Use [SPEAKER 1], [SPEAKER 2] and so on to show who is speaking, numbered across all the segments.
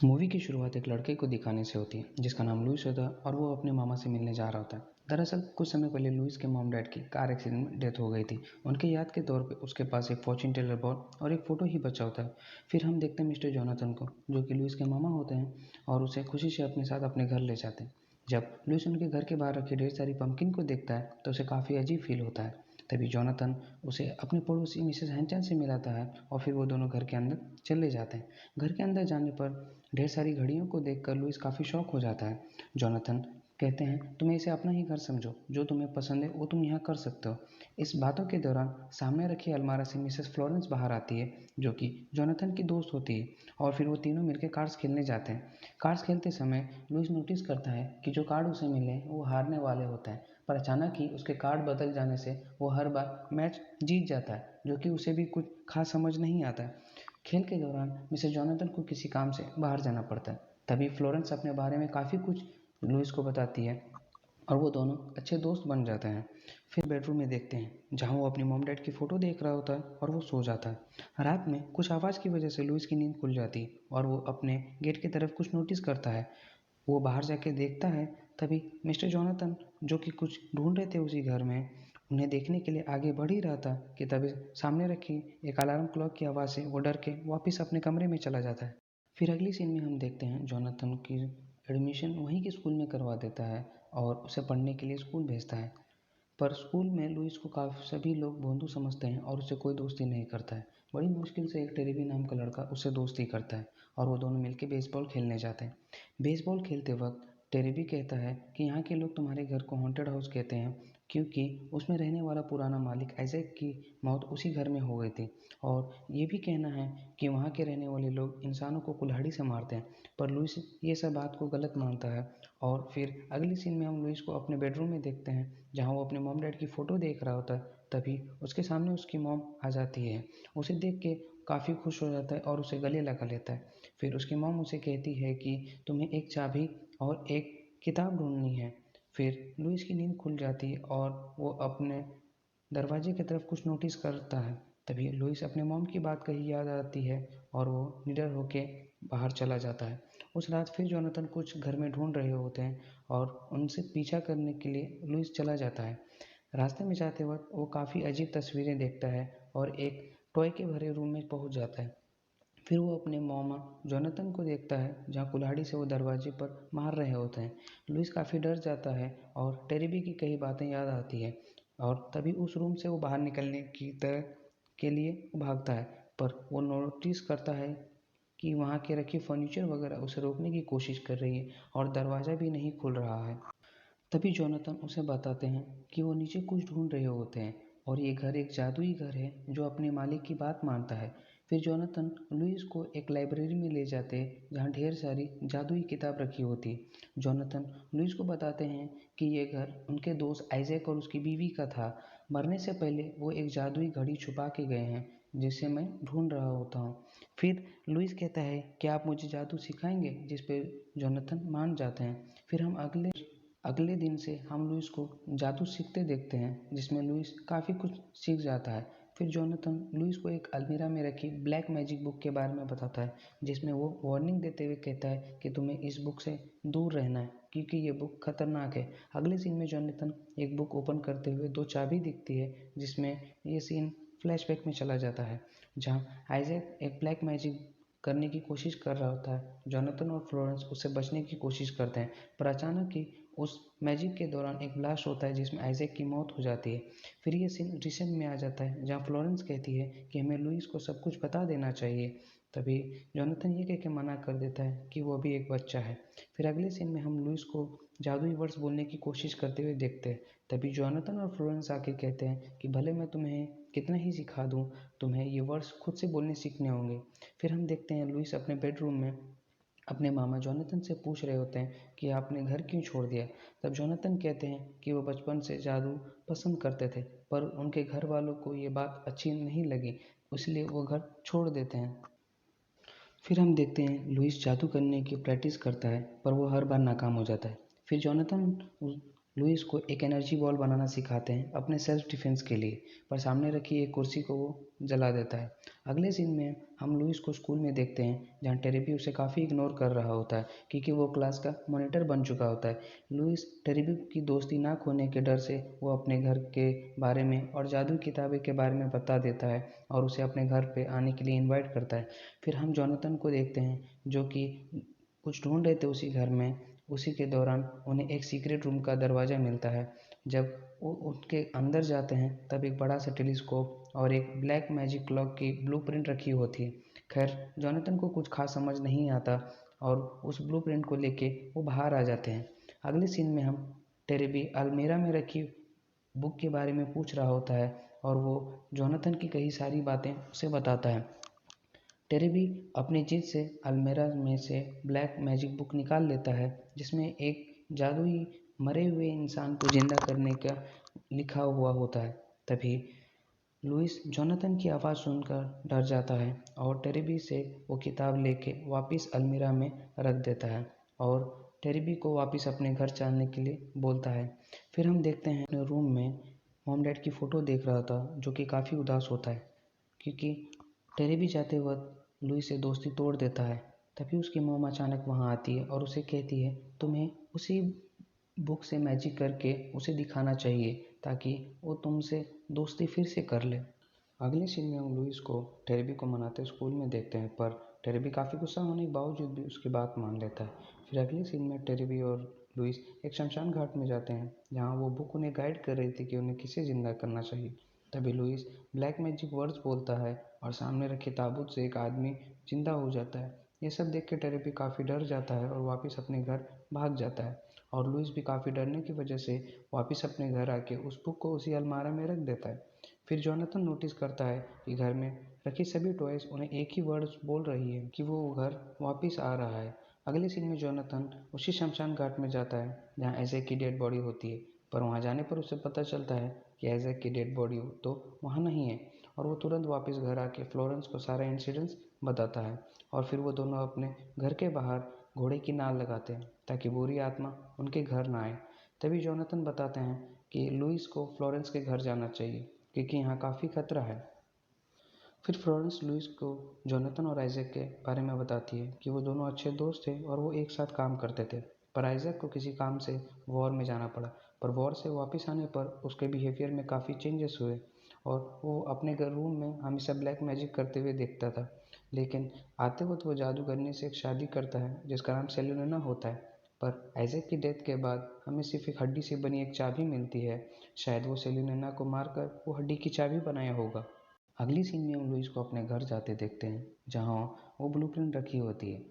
[SPEAKER 1] Movie की शुरुआत एक लड़के को दिखाने से होती है जिसका नाम लुइस होता है और वो अपने मामा से मिलने जा रहा होता है। दरअसल कुछ समय पहले लुइस के मॉम डैड की कार एक्सीडेंट में डेथ हो गई थी। उनके याद के तौर पे उसके पास एक फॉर्च्यून टेलर बॉल और एक फ़ोटो ही बचा होता है। फिर हम देखते हैं मिस्टर जोनाथन को, जो कि लुइस के मामा होते हैं, और उसे खुशी से अपने साथ अपने घर ले जाते हैं। जब लुइस उनके घर के बाहर रखी ढेर सारी पंपकिन को देखता है तो उसे काफ़ी अजीब फील होता है। तभी जोनाथन उसे अपने पड़ोसी मिसेस हैंचन से मिलाता है और फिर वो दोनों घर के अंदर चले जाते हैं। घर के अंदर जाने पर ढेर सारी घड़ियों को देखकर लुइस काफ़ी शॉक हो जाता है। जोनाथन कहते हैं, तुम्हें इसे अपना ही घर समझो, जो तुम्हें पसंद है वो तुम यहाँ कर सकते हो। इस बातों के दौरान सामने रखी अलमारा से मिसेस फ्लोरेंस बाहर आती है, जो कि जोनाथन की दोस्त होती है, और फिर वो तीनों मिलकर कार्ड्स खेलने जाते हैं। कार्ड्स खेलते समय लुइस नोटिस करता है कि जो कार्ड उसे मिले वो हारने वाले होते हैं, पर अचानक ही उसके कार्ड बदल जाने से वो हर बार मैच जीत जाता है, जो कि उसे भी कुछ खास समझ नहीं आता है। खेल के दौरान मिसेस जोनाथन को किसी काम से बाहर जाना पड़ता है। तभी फ्लोरेंस अपने बारे में काफ़ी कुछ लुइस को बताती है और वो दोनों अच्छे दोस्त बन जाते हैं। फिर बेडरूम में देखते हैं जहाँ वो अपनी मॉम डैड की फ़ोटो देख रहा होता है और वो सो जाता है। रात में कुछ आवाज़ की वजह से लुइस की नींद खुल जाती है और वो अपने गेट की तरफ कुछ नोटिस करता है। वो बाहर जाके देखता है, तभी मिस्टर जोनाथन, जो कि कुछ ढूंढ रहे थे उसी घर में, उन्हें देखने के लिए आगे बढ़ ही रहा था कि तभी सामने रखी एक अलार्म क्लॉक की आवाज़ से वो डर के वापस अपने कमरे में चला जाता है। फिर अगली सीन में हम देखते हैं जोनाथन की एडमिशन वहीं के स्कूल में करवा देता है और उसे पढ़ने के लिए स्कूल भेजता है। पर स्कूल में लुइस को काफ़ी सभी लोग भोंदू समझते हैं और उससे कोई दोस्ती नहीं करता है। बड़ी मुश्किल से एक टेरेबी नाम का लड़का उससे दोस्ती करता है और वो दोनों मिलकर बेसबॉल खेलने जाते हैं। बेसबॉल खेलते वक्त टेरेबी कहता है कि यहाँ के लोग तुम्हारे घर को हॉन्टेड हाउस कहते हैं, क्योंकि उसमें रहने वाला पुराना मालिक आइजैक की मौत उसी घर में हो गई थी, और ये भी कहना है कि वहाँ के रहने वाले लोग इंसानों को कुल्हाड़ी से मारते हैं। पर लुइस ये सब बात को गलत मानता है। और फिर अगली सीन में हम लुइस को अपने बेडरूम में देखते हैं जहाँ वो अपने मॉम डैड की फ़ोटो देख रहा होता है। तभी उसके सामने उसकी मॉम आ जाती है। उसे देख के काफ़ी खुश हो जाता है और उसे गले लगा लेता है। फिर उसकी मॉम उसे कहती है कि तुम्हें एक चाबी और एक किताब ढूंढनी है। फिर लुइस की नींद खुल जाती है और वो अपने दरवाजे की तरफ कुछ नोटिस करता है। तभी लुइस अपने मॉम की बात कही याद आती है और वो निडर होके बाहर चला जाता है। उस रात फिर जोनाथन कुछ घर में ढूंढ रहे होते हैं और उनसे पीछा करने के लिए लुइस चला जाता है। रास्ते में जाते वक्त वो काफ़ी अजीब तस्वीरें देखता है और एक टॉय के भरे रूम में पहुंच जाता है। फिर वो अपने मामा जोनाथन को देखता है जहाँ कुल्हाड़ी से वो दरवाजे पर मार रहे होते हैं। लुइस काफ़ी डर जाता है और टेरेबी की कई बातें याद आती है, और तभी उस रूम से वो बाहर निकलने की तरह के लिए भागता है। पर वो नोटिस करता है कि वहाँ के रखे फर्नीचर वगैरह उसे रोकने की कोशिश कर रही है और दरवाज़ा भी नहीं खुल रहा है। तभी जोनाथन उसे बताते हैं कि वो नीचे कुछ ढूंढ रहे होते हैं और ये घर एक जादुई घर है जो अपने मालिक की बात मानता है। फिर जोनाथन लुइस को एक लाइब्रेरी में ले जाते हैं जहाँ ढेर सारी जादुई किताब रखी होती है। जोनाथन लुइस को बताते हैं कि ये घर उनके दोस्त आइजैक और उसकी बीवी का था। मरने से पहले वो एक जादुई घड़ी छुपा के गए हैं जिसे मैं ढूंढ रहा होता हूँ। फिर लुइस कहता है कि आप मुझे जादू सिखाएंगे, जिस पे जोनाथन मान जाते हैं। फिर हम अगले दिन से हम लुइस को जादू सीखते देखते हैं, जिसमें लुइस काफ़ी कुछ सीख जाता है। फिर जोनाथन लुइस को एक अलमीरा में रखी ब्लैक मैजिक बुक के बारे में बताता है, जिसमें वो वार्निंग देते हुए कहता है कि तुम्हें इस बुक से दूर रहना है क्योंकि ये बुक खतरनाक है। अगले सीन में जोनाथन एक बुक ओपन करते हुए दो चाबी दिखती है, जिसमें ये सीन फ्लैशबैक में चला जाता है जहाँ आइजैक एक ब्लैक मैजिक करने की कोशिश कर रहा होता है। जोनाथन और फ्लोरेंस उससे बचने की कोशिश करते हैं, पर अचानक ही उस मैजिक के दौरान एक ब्लास्ट होता है जिसमें आइजैक की मौत हो जाती है। फिर ये सीन रिसेंट में आ जाता है जहाँ फ्लोरेंस कहती है कि हमें लुइस को सब कुछ बता देना चाहिए। तभी जोनाथन ये कह के मना कर देता है कि वो अभी एक बच्चा है। फिर अगले सीन में हम लुइस को जादुई वर्ड्स बोलने की कोशिश करते हुए देखते हैं। तभी जोनाथन और फ्लोरेंस आके कहते हैं कि भले मैं तुम्हें कितना ही सिखा दूँ, तुम्हें ये वर्ड्स खुद से बोलने सीखने होंगे। फिर हम देखते हैं लुइस अपने बेडरूम में अपने मामा जोनाथन से पूछ रहे होते हैं कि आपने घर क्यों छोड़ दिया। तब जोनाथन कहते हैं कि वो बचपन से जादू पसंद करते थे, पर उनके घर वालों को ये बात अच्छी नहीं लगी, इसलिए वो घर छोड़ देते हैं। फिर हम देखते हैं लुइस जादू करने की प्रैक्टिस करता है, पर वो हर बार नाकाम हो जाता है। फिर जोनाथन लुइस को एक एनर्जी बॉल बनाना सिखाते हैं अपने सेल्फ डिफेंस के लिए, पर सामने रखी एक कुर्सी को वो जला देता है। अगले सीन में हम लुइस को स्कूल में देखते हैं जहाँ टेरेबी उसे काफ़ी इग्नोर कर रहा होता है क्योंकि वो क्लास का मॉनिटर बन चुका होता है। लुइस टेरेबी की दोस्ती ना खोने के डर से वो अपने घर के बारे में और जादू किताबें के बारे में बता देता है और उसे अपने घर पे आने के लिए इनवाइट करता है। फिर हम जोनाथन को देखते हैं जो कि कुछ ढूंढ रहे थे उसी घर में। उसी के दौरान उन्हें एक सीक्रेट रूम का दरवाज़ा मिलता है। जब वो उनके अंदर जाते हैं तब एक बड़ा सा टेलीस्कोप और एक ब्लैक मैजिक क्लॉक की ब्लूप्रिंट रखी होती है। खैर जोनाथन को कुछ खास समझ नहीं आता और उस ब्लूप्रिंट को लेके वो बाहर आ जाते हैं। अगले सीन में हम टेरेबी अलमीरा में रखी बुक के बारे में पूछ रहा होता है और वो जोनाथन की कई सारी बातें उसे बताता है। टेरेबी अपनी जिद से अलमीरा में से ब्लैक मैजिक बुक निकाल लेता है जिसमें एक जादुई मरे हुए इंसान को जिंदा करने का लिखा हुआ होता है। तभी लुइस जोनाथन की आवाज़ सुनकर डर जाता है और टेरेबी से वो किताब लेके वापस अलमीरा में रख देता है और टेरेबी को वापस अपने घर जाने के लिए बोलता है। फिर हम देखते हैं अपने रूम में मॉम डैड की फ़ोटो देख रहा था जो कि काफ़ी उदास होता है क्योंकि टेरेबी जाते वक्त लुइस से दोस्ती तोड़ देता है। तभी उसकी मॉम अचानक वहाँ आती है और उसे कहती है तुम्हें उसी बुक से मैजिक करके उसे दिखाना चाहिए ताकि वो तुमसे दोस्ती फिर से कर ले। अगले सीन में हम लुइस को टेरेबी को मनाते स्कूल में देखते हैं पर टेरेबी काफ़ी गुस्सा होने के बावजूद भी उसकी बात मान लेता है। फिर अगले सीन में टेरेबी और लुइस एक शमशान घाट में जाते हैं जहाँ वो बुक उन्हें गाइड कर रही थी कि उन्हें किसे जिंदा करना चाहिए। तभी लुइस ब्लैक मैजिक वर्ड्स बोलता है और सामने रखे ताबूत से एक आदमी जिंदा हो जाता है। ये सब देख के टेरेबी काफ़ी डर जाता है और वापस अपने घर भाग जाता है और लुइस भी काफ़ी डरने की वजह से वापस अपने घर आके उस बुक को उसी अलमारा में रख देता है। फिर जोनाथन नोटिस करता है कि घर में रखी सभी टॉयज उन्हें एक ही वर्ड्स बोल रही है कि वो घर वापस आ रहा है। अगले सीन में जोनाथन उसी शमशान घाट में जाता है जहाँ ऐज़ैक की डेड बॉडी होती है, पर वहाँ जाने पर उसे पता चलता है कि ऐज़ैक की डेड बॉडी तो वहाँ नहीं है और वो तुरंत वापस घर आके फ्लोरेंस को सारा इंसिडेंट्स बताता है और फिर वो दोनों अपने घर के बाहर घोड़े की नाल लगाते हैं ताकि बुरी आत्मा उनके घर ना आए। तभी जोनाथन बताते हैं कि लुइस को फ्लोरेंस के घर जाना चाहिए क्योंकि यहाँ काफ़ी खतरा है। फिर फ्लोरेंस लुइस को जोनाथन और आइजैक के बारे में बताती है कि वो दोनों अच्छे दोस्त थे और वो एक साथ काम करते थे, पर आइजैक को किसी काम से वॉर में जाना पड़ा। पर वॉर से वापस आने पर उसके बिहेवियर में काफ़ी चेंजेस हुए और वो अपने घर रूम में हमेशा ब्लैक मैजिक करते हुए देखता था। लेकिन आते वक्त वो जादूगरनी से एक शादी करता है जिसका नाम सेलुनेना होता है। पर आइजैक की डेथ के बाद हमें सिर्फ एक हड्डी से बनी एक चाबी मिलती है। शायद वो सेलुनेना को मारकर वो हड्डी की चाबी बनाया होगा। अगली सीन में हम लुइस को अपने घर जाते देखते हैं जहाँ वो ब्लूप्रिंट रखी होती है।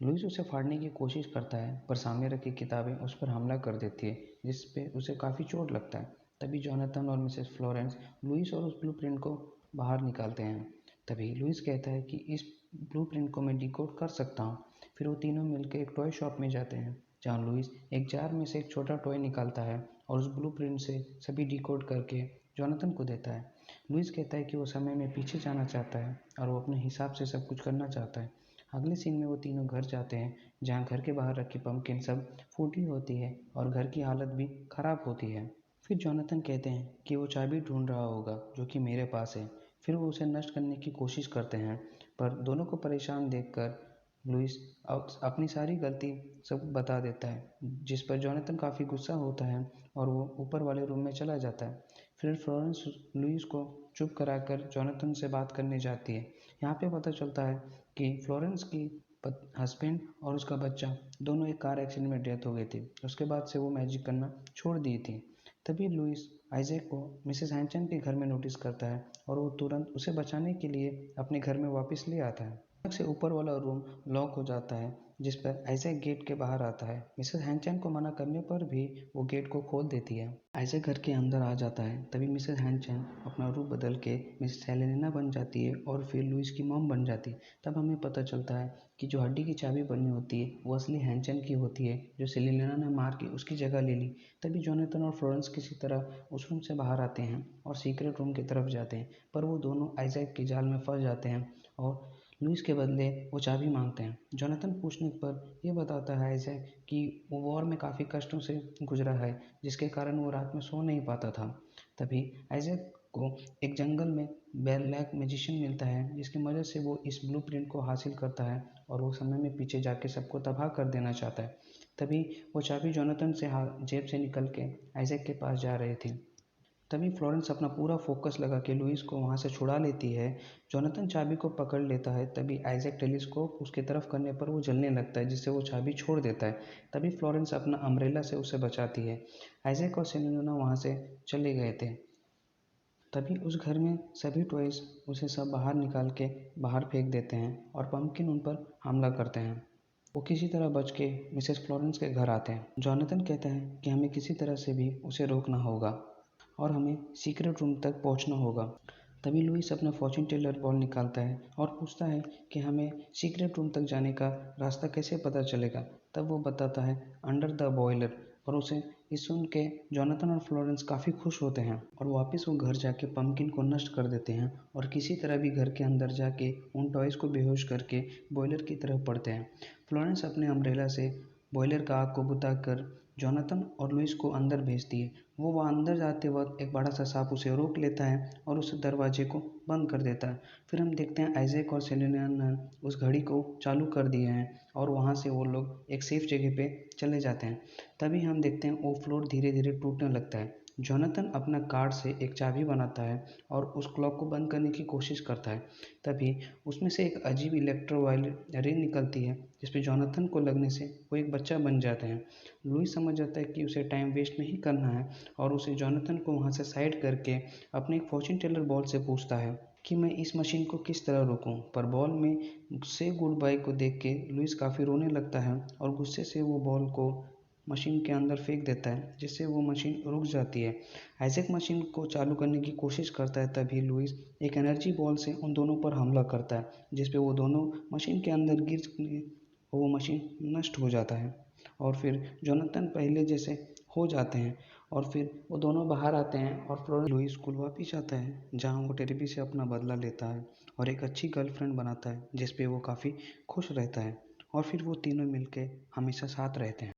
[SPEAKER 1] लुइस उसे फाड़ने की कोशिश करता है पर सामने रखी किताबें उस पर हमला कर देती है जिस पे उसे काफ़ी चोट लगता है। तभी जोनाथन और मिसेस फ्लोरेंस लुइस और उस ब्लूप्रिंट को बाहर निकालते हैं। तभी लुइस कहता है कि इस ब्लूप्रिंट को मैं डिकोड कर सकता हूँ। फिर वो तीनों मिलकर एक टॉय शॉप में जाते हैं जहाँ लुइस एक जार में से एक छोटा टॉय निकालता है और उस ब्लूप्रिंट से सभी डिकोड करके जोनाथन को देता है। लुइस कहता है कि वो समय में पीछे जाना चाहता है और वो अपने हिसाब से सब कुछ करना चाहता है। अगले सीन में वो तीनों घर जाते हैं जहाँ घर के बाहर रखी पंपकिन सब फूटी होती है और घर की हालत भी खराब होती है। फिर जोनाथन कहते हैं कि वो चाबी ढूंढ रहा होगा जो कि मेरे पास है। फिर वो उसे नष्ट करने की कोशिश करते हैं पर दोनों को परेशान देखकर लुइस अपनी सारी गलती सब बता देता है जिस पर जोनाथन काफ़ी गुस्सा होता है और वो ऊपर वाले रूम में चला जाता है। फिर फ्लोरेंस लुइस को चुप कराकर जोनाथन से बात करने जाती है। यहाँ पे पता चलता है कि फ्लोरेंस की हस्बैंड और उसका बच्चा दोनों एक कार एक्सीडेंट में डेथ हो गई थी। उसके बाद से वो मैजिक करना छोड़ दी थी। तभी लुइस आइजैक को मिसेस हैंचन के घर में नोटिस करता है और वो तुरंत उसे बचाने के लिए अपने घर में वापस ले आता है। अचानक से ऊपर वाला रूम लॉक हो जाता है जिस पर आइजैक गेट के बाहर आता है। मिसेस हैंचन को मना करने पर भी वो गेट को खोल देती है। आइजैक घर के अंदर आ जाता है। तभी मिसेस हैंचन अपना रूप बदल के मिसेस हेलेना बन जाती है और फिर लुइस की मॉम बन जाती है। तब हमें पता चलता है कि जो हड्डी की चाबी बनी होती है वो असली हैंचन की होती है जो सेलेना ने मार के उसकी जगह ले ली। तभी जोनाथन और फ्लोरेंस किसी तरह उस रूम से बाहर आते हैं और सीक्रेट रूम की तरफ जाते हैं पर वो दोनों आइजैक के जाल में फंस जाते हैं और लुइस के बदले वो चाबी मांगते हैं। जोनाथन पूछने पर ये बताता है आइजैक कि वो वॉर में काफ़ी कष्टों से गुजरा है, जिसके कारण वो रात में सो नहीं पाता था। तभी आइजैक को एक जंगल में ब्लैक मैजिशियन मिलता है, जिसकी मदद से वो इस ब्लूप्रिंट को हासिल करता है और वो समय में पीछे जाके सबको तबाह कर देना चाहता है। तभी वो चाबी जोनाथन से जेब से निकल के आइजैक के पास जा रही थी। तभी फ्लोरेंस अपना पूरा फोकस लगा के लुइस को वहाँ से छुड़ा लेती है। जोनाथन चाबी को पकड़ लेता है। तभी आइजैक टेलीस्कोप उसकी तरफ करने पर वो जलने लगता है, जिससे वो चाबी छोड़ देता है। तभी फ्लोरेंस अपना अम्ब्रेला से उसे बचाती है। आइजैक और सेलेना वहाँ से चले गए थे। तभी उस घर में सभी टॉयज उसे सब बाहर निकाल के बाहर फेंक देते हैं और पम्पकिन उन पर हमला करते हैं। वो किसी तरह बच के मिसेस फ्लोरेंस के घर आते हैं। जोनाथन कहता है कि हमें किसी तरह से भी उसे रोकना होगा और हमें सीक्रेट रूम तक पहुंचना होगा। तभी लुइस अपना फॉर्चून टेलर बॉल निकालता है और पूछता है कि हमें सीक्रेट रूम तक जाने का रास्ता कैसे पता चलेगा। तब वो बताता है अंडर द बॉयलर, और उसे इस सुन के जोनाथन और फ्लोरेंस काफ़ी खुश होते हैं और वापस वो घर जाके पम्पकिन को नष्ट कर देते हैं और किसी तरह भी घर के अंदर जाके उन टॉयज़ को बेहोश करके बॉयलर की तरफ पड़ते हैं। फ्लोरेंस अपने अम्ब्रेला से बॉयलर का आग को बुताकर जोनाथन और लुइस को अंदर भेजती है। वो वहाँ अंदर जाते वक्त एक बड़ा सा सांप उसे रोक लेता है और उस दरवाजे को बंद कर देता है। फिर हम देखते हैं आइजैक और सेलेना ने उस घड़ी को चालू कर दिए हैं और वहाँ से वो लोग एक सेफ जगह पे चले जाते हैं। तभी हम देखते हैं वो फ्लोर धीरे धीरे टूटने लगता है। जोनाथन अपना कार्ड से एक चाबी बनाता है और उस क्लॉक को बंद करने की कोशिश करता है। तभी उसमें से एक अजीब इलेक्ट्रोवायलेट रे निकलती है, जिसपे जोनाथन को लगने से वो एक बच्चा बन जाते हैं। लुइस समझ जाता है कि उसे टाइम वेस्ट नहीं करना है और उसे जोनाथन को वहाँ से साइड करके अपने एक फॉर्चून टेलर बॉल से पूछता है कि मैं इस मशीन को किस तरह रोकूं। पर बॉल में से गुड बाय को देख के लुइस काफ़ी रोने लगता है और गुस्से से वो बॉल को मशीन के अंदर फेंक देता है, जिससे वो मशीन रुक जाती है। आइजैक मशीन को चालू करने की कोशिश करता है। तभी लुइस एक एनर्जी बॉल से उन दोनों पर हमला करता है, जिसपे वो दोनों मशीन के अंदर गिर वो मशीन नष्ट हो जाता है और फिर जोनाथन पहले जैसे हो जाते हैं और फिर वो दोनों बाहर आते हैं और फ्लोरेंस लुइस स्कूल वापिस जाता है, जहाँ वो टेरेबी से अपना बदला लेता है और एक अच्छी गर्लफ्रेंड बनाता है, जिस पे वो काफ़ी खुश रहता है और फिर वो तीनों मिलके हमेशा साथ रहते हैं।